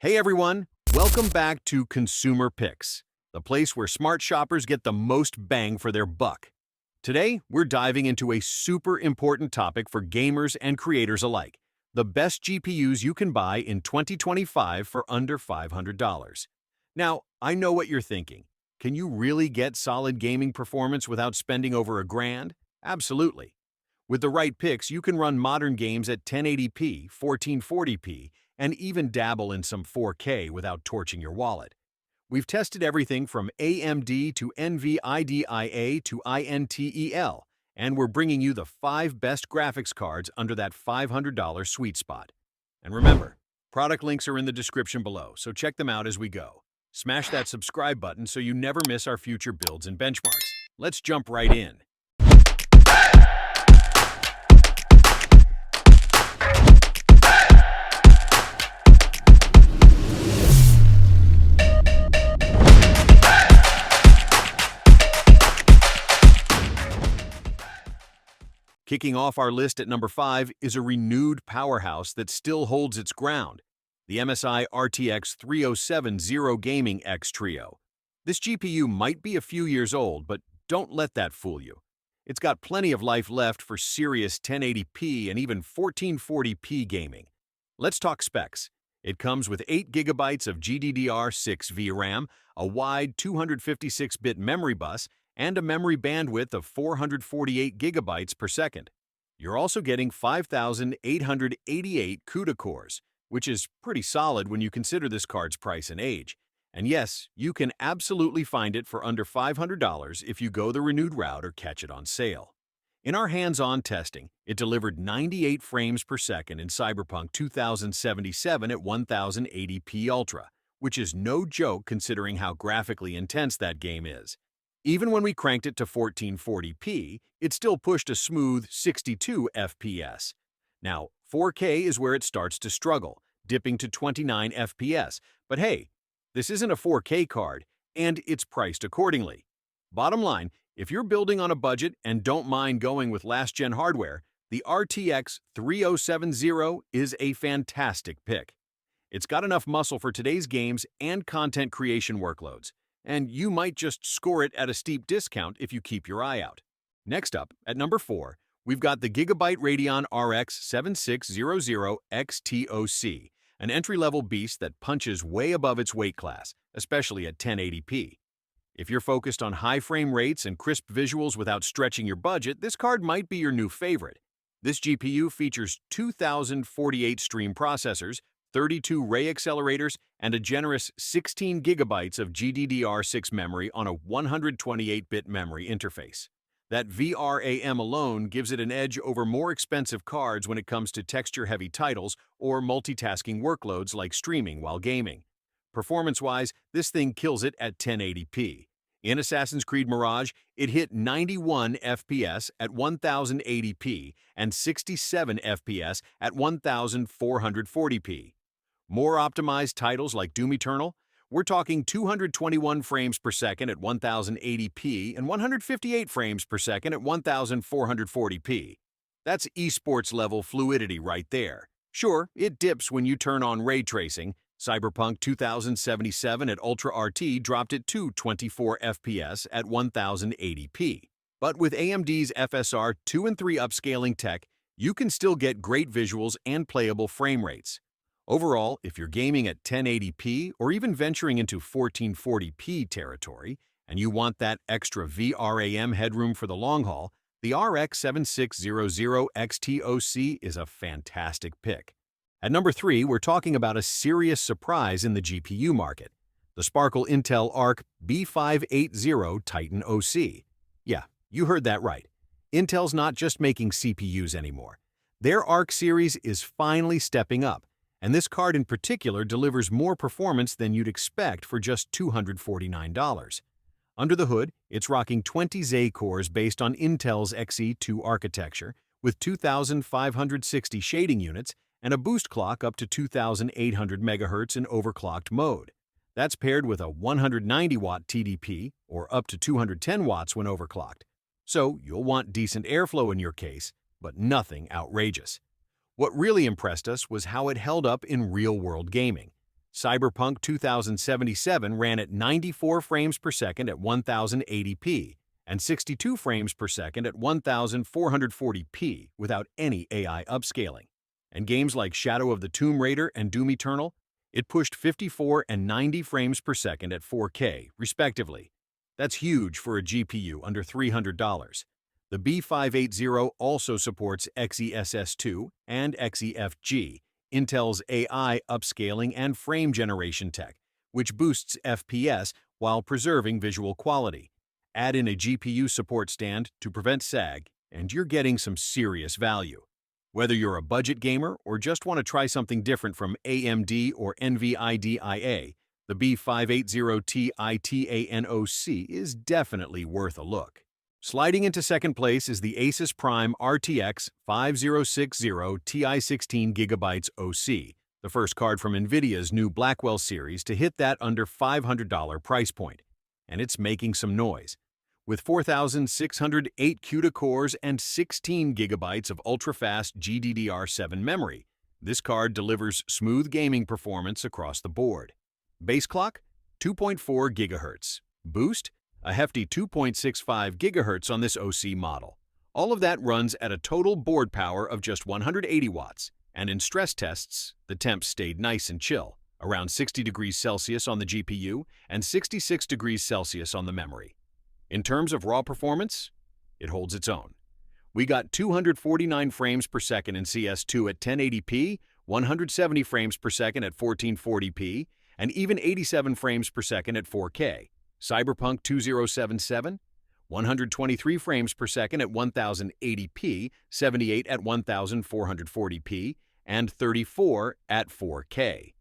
Hey everyone, welcome back to Consumer Picks, the place where smart shoppers get the most bang for their buck. Today, we're diving into a super important topic for gamers and creators alike, the best GPUs you can buy in 2025 for under $500. Now, I know what you're thinking. Can you really get solid gaming performance without spending over $1,000? Absolutely. With the right picks, you can run modern games at 1080p, 1440p, and even dabble in some 4K without torching your wallet. We've tested everything from AMD to NVIDIA to Intel, and we're bringing you the 5 best graphics cards under that $500 sweet spot. And remember, product links are in the description below, so check them out as we go. Smash that subscribe button so you never miss our future builds and benchmarks. Let's jump right in. Kicking off our list at number 5 is a renewed powerhouse that still holds its ground, the MSI RTX 3070 Gaming X Trio. This GPU might be a few years old, but don't let that fool you. It's got plenty of life left for serious 1080p and even 1440p gaming. Let's talk specs. It comes with 8 GB of GDDR6 VRAM, a wide 256-bit memory bus, and a memory bandwidth of 448 gigabytes per second. You're also getting 5,888 CUDA cores, which is pretty solid when you consider this card's price and age. And yes, you can absolutely find it for under $500 if you go the renewed route or catch it on sale. In our hands-on testing, it delivered 98 frames per second in Cyberpunk 2077 at 1080p Ultra, which is no joke considering how graphically intense that game is. Even when we cranked it to 1440p, it still pushed a smooth 62 FPS. Now, 4K is where it starts to struggle, dipping to 29 FPS. But hey, this isn't a 4K card, and it's priced accordingly. Bottom line, if you're building on a budget and don't mind going with last-gen hardware, the RTX 3070 is a fantastic pick. It's got enough muscle for today's games and content creation workloads, and you might just score it at a steep discount if you keep your eye out. Next up, at number 4, we've got the Gigabyte Radeon RX 7600 XTOC, an entry-level beast that punches way above its weight class, especially at 1080p. If you're focused on high frame rates and crisp visuals without stretching your budget, this card might be your new favorite. This GPU features 2,048 stream processors, 32 Ray accelerators, and a generous 16 gigabytes of GDDR6 memory on a 128-bit memory interface. That VRAM alone gives it an edge over more expensive cards when it comes to texture-heavy titles or multitasking workloads like streaming while gaming. Performance-wise, this thing kills it at 1080p. In Assassin's Creed Mirage, it hit 91 FPS at 1080p and 67 FPS at 1440p. More optimized titles like Doom Eternal, we're talking 221 frames per second at 1080p and 158 frames per second at 1440p. That's esports level fluidity right there. Sure, it dips when you turn on ray tracing. Cyberpunk 2077 at Ultra RT dropped it to 24 FPS at 1080p. But with AMD's FSR 2 and 3 upscaling tech, you can still get great visuals and playable frame rates. Overall, if you're gaming at 1080p or even venturing into 1440p territory, and you want that extra VRAM headroom for the long haul, the RX 7600 XTOC is a fantastic pick. At number 3, we're talking about a serious surprise in the GPU market, the Sparkle Intel ARC B580 Titan OC. Yeah, you heard that right. Intel's not just making CPUs anymore. Their ARC series is finally stepping up, and this card in particular delivers more performance than you'd expect for just $249. Under the hood, it's rocking 20 Xeon cores based on Intel's Xe2 architecture with 2,560 shading units and a boost clock up to 2,800 MHz in overclocked mode. That's paired with a 190-watt TDP, or up to 210 watts when overclocked. So you'll want decent airflow in your case, but nothing outrageous. What really impressed us was how it held up in real-world gaming. Cyberpunk 2077 ran at 94 frames per second at 1080p and 62 frames per second at 1440p without any AI upscaling. And games like Shadow of the Tomb Raider and Doom Eternal, it pushed 54 and 90 frames per second at 4K, respectively. That's huge for a GPU under $300. The B580 also supports XeSS2 and XeFG, Intel's AI upscaling and frame generation tech, which boosts FPS while preserving visual quality. Add in a GPU support stand to prevent sag, and you're getting some serious value. Whether you're a budget gamer or just want to try something different from AMD or Nvidia, the B580 Titanoc is definitely worth a look. Sliding into second place is the Asus Prime RTX 5060 Ti16 GB OC, the first card from Nvidia's new Blackwell series to hit that under $500 price point. And it's making some noise. With 4,608 CUDA cores and 16 GB of ultra-fast GDDR7 memory, this card delivers smooth gaming performance across the board. Base clock, 2.4 GHz. Boost, a hefty 2.65 GHz on this OC model. All of that runs at a total board power of just 180 watts, and in stress tests, the temps stayed nice and chill, around 60 degrees Celsius on the GPU and 66 degrees Celsius on the memory. In terms of raw performance, it holds its own. We got 249 frames per second in CS2 at 1080p, 170 frames per second at 1440p, and even 87 frames per second at 4K. Cyberpunk 2077, 123 frames per second at 1080p, 78 at 1440p, and 34 at 4K.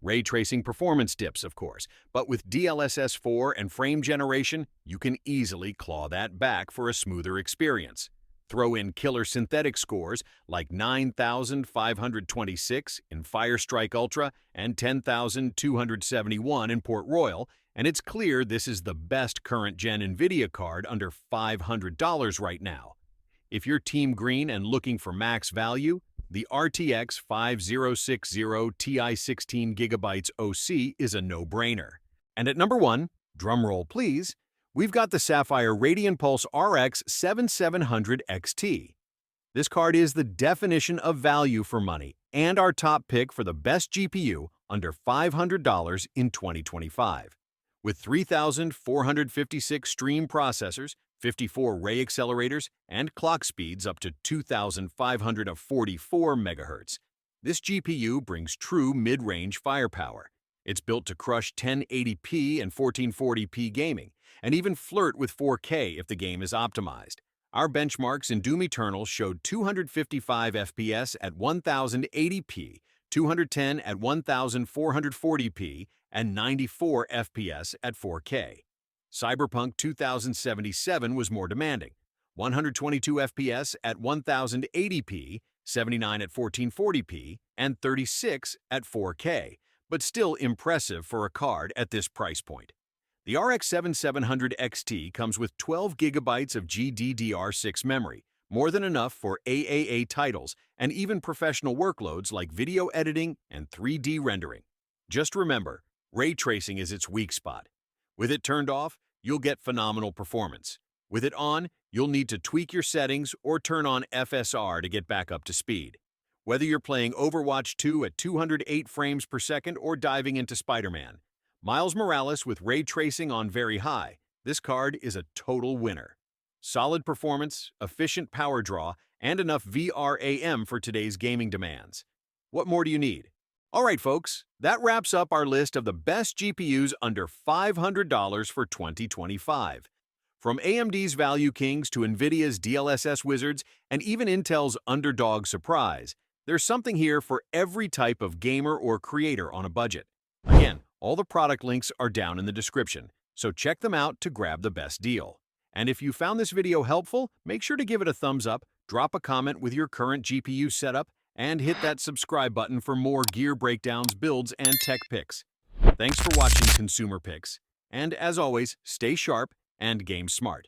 Ray tracing performance dips, of course, but with DLSS 4 and frame generation, you can easily claw that back for a smoother experience. Throw in killer synthetic scores like 9,526 in Firestrike Ultra and 10,271 in Port Royal, and it's clear this is the best current-gen NVIDIA card under $500 right now. If you're Team Green and looking for max value, the RTX 5060 Ti16 GB OC is a no-brainer. And at number 1, drumroll please, we've got the Sapphire Radeon Pulse RX 7700 XT. This card is the definition of value for money and our top pick for the best GPU under $500 in 2025. With 3,456 stream processors, 54 ray accelerators, and clock speeds up to 2,544 MHz, this GPU brings true mid-range firepower. It's built to crush 1080p and 1440p gaming, and even flirt with 4K if the game is optimized. Our benchmarks in Doom Eternal showed 255 FPS at 1080p, 210 at 1440p, and 94 FPS at 4K. Cyberpunk 2077 was more demanding, 122 FPS at 1080p, 79 at 1440p, and 36 at 4K, but still impressive for a card at this price point. The RX 7700 XT comes with 12 GB of GDDR6 memory, more than enough for AAA titles and even professional workloads like video editing and 3D rendering. Just remember, ray tracing is its weak spot. With it turned off, you'll get phenomenal performance. With it on, you'll need to tweak your settings or turn on FSR to get back up to speed. Whether you're playing Overwatch 2 at 208 frames per second or diving into Spider-Man, Miles Morales with ray tracing on very high, this card is a total winner. Solid performance, efficient power draw, and enough VRAM for today's gaming demands. What more do you need? Alright folks, that wraps up our list of the best GPUs under $500 for 2025. From AMD's Value Kings to Nvidia's DLSS Wizards and even Intel's Underdog Surprise, there's something here for every type of gamer or creator on a budget. Again, all the product links are down in the description, so check them out to grab the best deal. And if you found this video helpful, make sure to give it a thumbs up, drop a comment with your current GPU setup, and hit that subscribe button for more gear breakdowns, builds, and tech picks. Thanks for watching Consumer Picks, and as always, stay sharp and game smart.